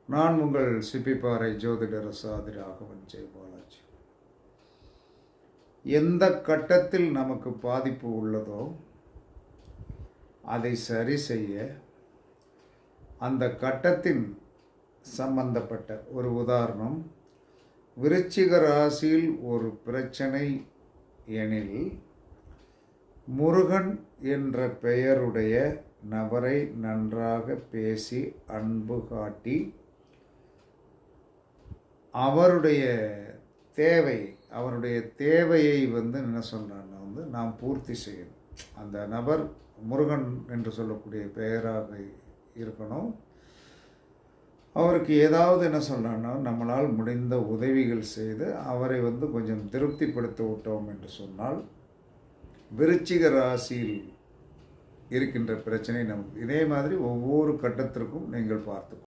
நான் உங்கள் சிப்பிப்பாறை ஜோதிடர் சாதி ராகவன் ஜெயபாலாஜி. எந்த கட்டத்தில் நமக்கு பாதிப்பு உள்ளதோ அதை சரி செய்ய அந்த கட்டத்தின் சம்பந்தப்பட்ட ஒரு உதாரணம், விருச்சிக ராசியில் ஒரு பிரச்சனை எனில் முருகன் என்ற பெயருடைய நபரை நன்றாக பேசி அன்பு காட்டி அவருடைய தேவையை என்ன சொல்கிறான்னா நாம் பூர்த்தி செய்யணும். அந்த நபர் முருகன் என்று சொல்லக்கூடிய பெயராக இருக்கணும். அவருக்கு ஏதாவது என்ன சொல்கிறான்னா நம்மளால் முடிந்த உதவிகள் செய்து அவரை கொஞ்சம் திருப்திப்படுத்த விட்டோம் என்று சொன்னால் விருச்சிக ராசியில் இருக்கின்ற பிரச்சனை நமக்கு இதே மாதிரி ஒவ்வொரு கட்டத்திற்கும் நீங்கள் பார்த்து